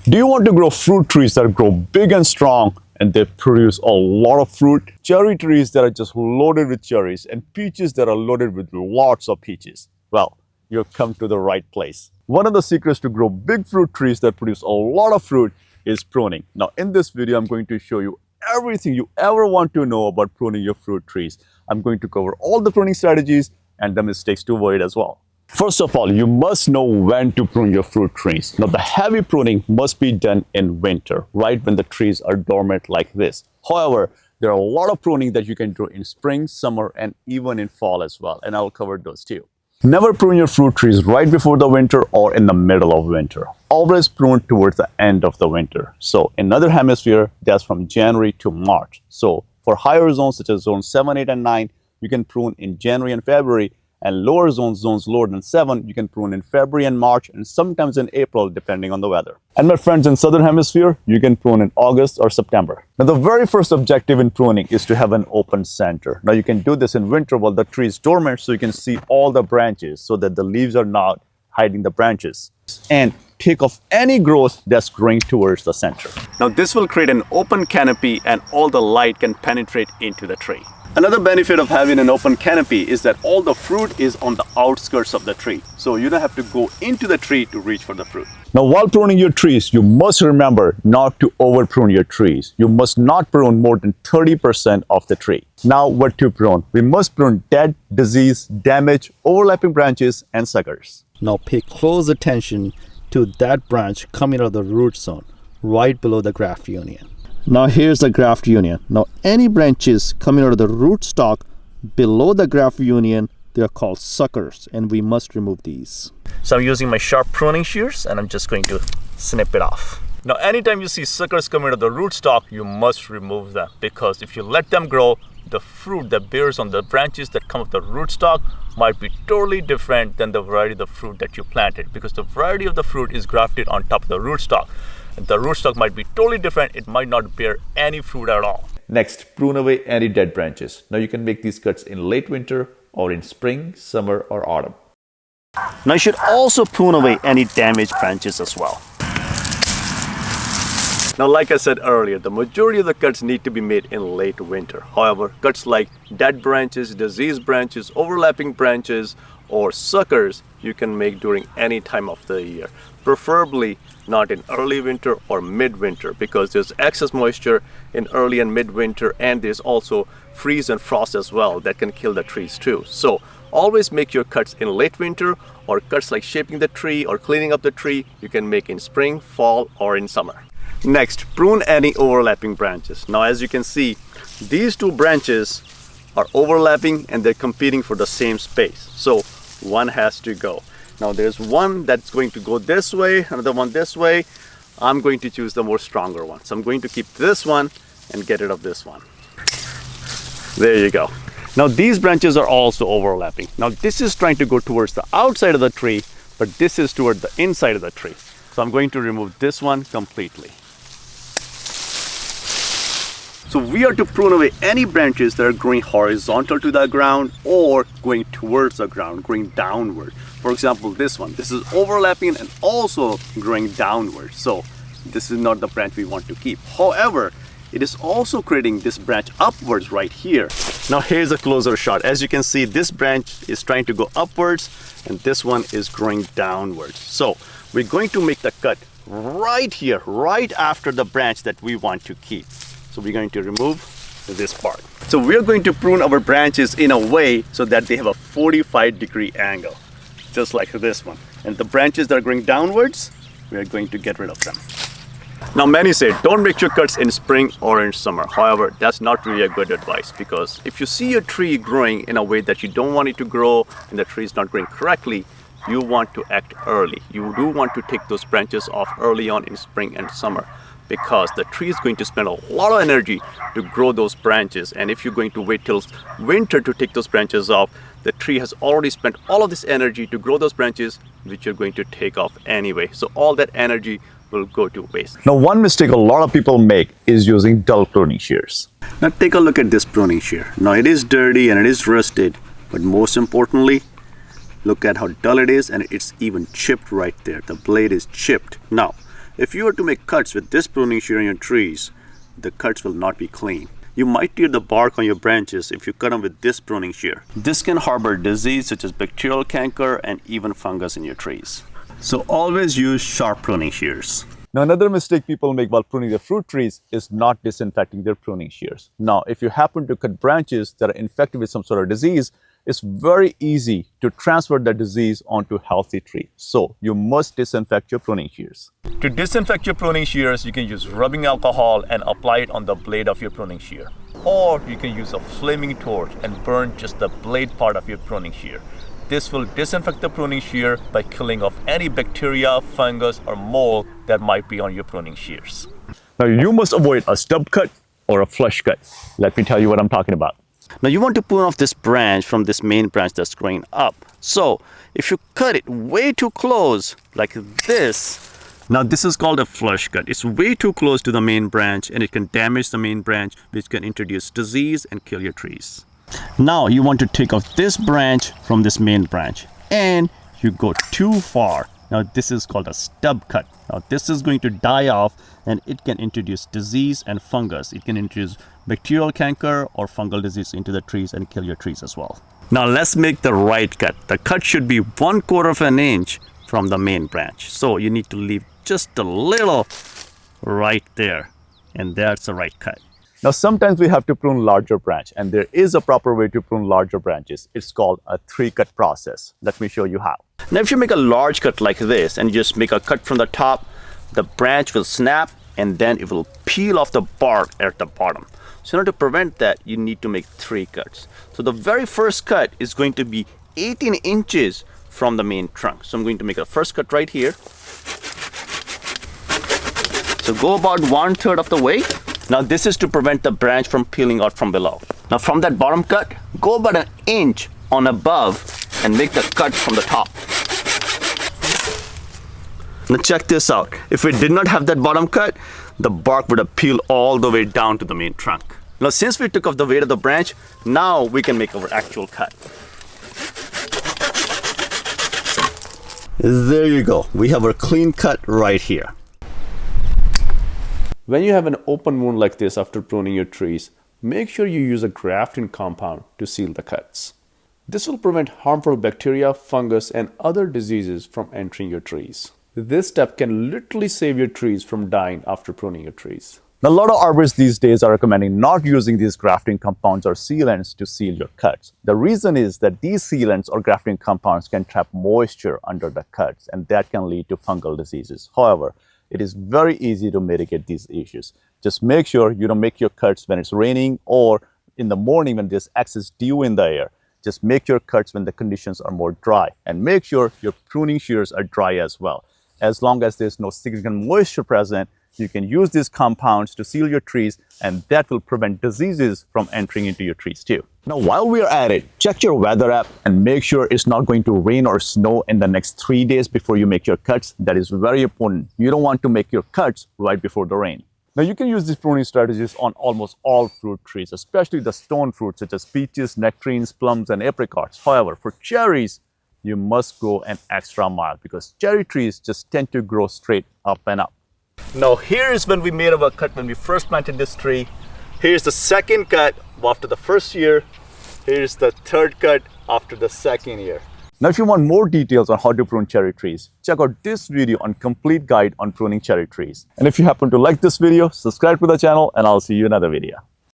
Do you want to grow fruit trees that grow big and strong and they produce a lot of fruit? Cherry trees that are just loaded with cherries and peaches that are loaded with lots of peaches? Well, you've come to the right place. One of the secrets to grow big fruit trees that produce a lot of fruit is pruning. Now, in this video, I'm going to show you everything you ever want to know about pruning your fruit trees. I'm going to cover all the pruning strategies and the mistakes to avoid as well. First of all, you must know when to prune your fruit trees. Now, the heavy pruning must be done in winter, right when the trees are dormant like this. However, there are a lot of pruning that you can do in spring, summer, and even in fall as well, and I'll cover those too. Never prune your fruit trees right before the winter or in the middle of winter. Always prune towards the end of the winter. So in Northern Hemisphere, that's from January to March. So for higher zones such as zone 7, 8, and 9, you can prune in January and February. And lower zones lower than 7, you can prune in February and March, and sometimes in April, depending on the weather. And my friends in Southern Hemisphere, you can prune in August or September. Now, the very first objective in pruning is to have an open center. Now, you can do this in winter while the tree is dormant, so you can see all the branches so that the leaves are not hiding the branches. And take off any growth that's growing towards the center. Now, this will create an open canopy and all the light can penetrate into the tree. Another benefit of having an open canopy is that all the fruit is on the outskirts of the tree. So you don't have to go into the tree to reach for the fruit. Now, while pruning your trees, you must remember not to over prune your trees. You must not prune more than 30% of the tree. Now, what to prune? We must prune dead, disease, damaged, overlapping branches, and suckers. Now pay close attention to that branch coming out of the root zone, right below the graft union. Now here's the graft union. Now any branches coming out of the rootstock below the graft union, they are called suckers, and we must remove these. So I'm using my sharp pruning shears and I'm just going to snip it off. Now anytime you see suckers coming out of the rootstock, you must remove them, because if you let them grow, the fruit that bears on the branches that come off the rootstock might be totally different than the variety of the fruit that you planted, because the variety of the fruit is grafted on top of the rootstock. The rootstock might be totally different. It might not bear any fruit at all. Next, prune away any dead branches. Now you can make these cuts in late winter or in spring, summer, or autumn. Now you should also prune away any damaged branches as well. Now, like I said earlier, the majority of the cuts need to be made in late winter. However, cuts like dead branches, diseased branches, overlapping branches, or suckers, you can make during any time of the year. Preferably not in early winter or mid-winter, because there's excess moisture in early and mid-winter, and there's also freeze and frost as well that can kill the trees too. So always make your cuts in late winter, or cuts like shaping the tree or cleaning up the tree, you can make in spring, fall, or in summer. Next, prune any overlapping branches. Now, as you can see, these two branches are overlapping and they're competing for the same space. So one has to go. Now there's one that's going to go this way, another one this way. I'm going to choose the more stronger one. So I'm going to keep this one and get rid of this one. There you go. Now these branches are also overlapping. Now this is trying to go towards the outside of the tree, but this is toward the inside of the tree. So I'm going to remove this one completely. So we are to prune away any branches that are growing horizontal to the ground or going towards the ground, growing downward. For example, this one, this is overlapping and also growing downward. So this is not the branch we want to keep. However, it is also creating this branch upwards right here. Now here's a closer shot. As you can see, this branch is trying to go upwards and this one is growing downwards. So we're going to make the cut right here, right after the branch that we want to keep. So we're going to remove this part. So we're going to prune our branches in a way so that they have a 45-degree angle, just like this one. And the branches that are going downwards, we are going to get rid of them. Now many say don't make your cuts in spring or in summer. However, that's not really a good advice, because if you see a tree growing in a way that you don't want it to grow and the tree is not growing correctly, you want to act early. You do want to take those branches off early on in spring and summer, because the tree is going to spend a lot of energy to grow those branches. And if you're going to wait till winter to take those branches off, the tree has already spent all of this energy to grow those branches, which you're going to take off anyway. So all that energy will go to waste. Now, one mistake a lot of people make is using dull pruning shears. Now take a look at this pruning shear. Now it is dirty and it is rusted, but most importantly, look at how dull it is, and it's even chipped right there. The blade is chipped. Now, If you were to make cuts with this pruning shear on your trees, the cuts will not be clean. You might tear the bark on your branches if you cut them with this pruning shear. This can harbor disease such as bacterial canker and even fungus in your trees. So always use sharp pruning shears. Now, another mistake people make while pruning their fruit trees is not disinfecting their pruning shears. Now, if you happen to cut branches that are infected with some sort of disease, it's very easy to transfer that disease onto a healthy tree. So you must disinfect your pruning shears. To disinfect your pruning shears, you can use rubbing alcohol and apply it on the blade of your pruning shear. Or you can use a flaming torch and burn just the blade part of your pruning shear. This will disinfect the pruning shear by killing off any bacteria, fungus, or mold that might be on your pruning shears. Now, you must avoid a stub cut or a flush cut. Let me tell you what I'm talking about. Now you want to prune off this branch from this main branch that's growing up. So if you cut it way too close like this, now this is called a flush cut. It's way too close to the main branch and it can damage the main branch, which can introduce disease and kill your trees. Now you want to take off this branch from this main branch and you go too far. Now this is called a stub cut. Now this is going to die off and it can introduce disease and fungus. It can introduce bacterial canker or fungal disease into the trees and kill your trees as well. Now let's make the right cut. The cut should be 1/4 of an inch from the main branch. So you need to leave just a little right there, and that's the right cut. Now, sometimes we have to prune larger branch, and there is a proper way to prune larger branches. It's called a 3-cut process. Let me show you how. Now if you make a large cut like this and you just make a cut from the top, the branch will snap and then it will peel off the bark at the bottom. So in order to prevent that, you need to make 3 cuts. So the very first cut is going to be 18 inches from the main trunk. So I'm going to make a first cut right here. So go about 1/3 of the way. Now this is to prevent the branch from peeling out from below. Now from that bottom cut, go about 1 inch on above and make the cut from the top. Now check this out. If we did not have that bottom cut, the bark would have peeled all the way down to the main trunk. Now since we took off the weight of the branch, now we can make our actual cut. There you go. We have our clean cut right here. When you have an open wound like this after pruning your trees, make sure you use a grafting compound to seal the cuts. This will prevent harmful bacteria, fungus, and other diseases from entering your trees. This step can literally save your trees from dying after pruning your trees. Now, a lot of arborists these days are recommending not using these grafting compounds or sealants to seal your cuts. The reason is that these sealants or grafting compounds can trap moisture under the cuts, and that can lead to fungal diseases. However, it is very easy to mitigate these issues. Just make sure you don't make your cuts when it's raining or in the morning when there's excess dew in the air. Just make your cuts when the conditions are more dry, and make sure your pruning shears are dry as well. As long as there's no significant moisture present, you can use these compounds to seal your trees, and that will prevent diseases from entering into your trees too. Now, while we are at it, check your weather app and make sure it's not going to rain or snow in the next 3 days before you make your cuts. That is very important. You don't want to make your cuts right before the rain. Now, you can use these pruning strategies on almost all fruit trees, especially the stone fruits such as peaches, nectarines, plums, and apricots. However, for cherries, you must go an extra mile because cherry trees just tend to grow straight up and up. Now, here's when we made our cut when we first planted this tree. Here's the second cut after the first year. Here's the third cut after the second year. Now, if you want more details on how to prune cherry trees, check out this video on complete guide on pruning cherry trees. And if you happen to like this video, subscribe to the channel and I'll see you in another video.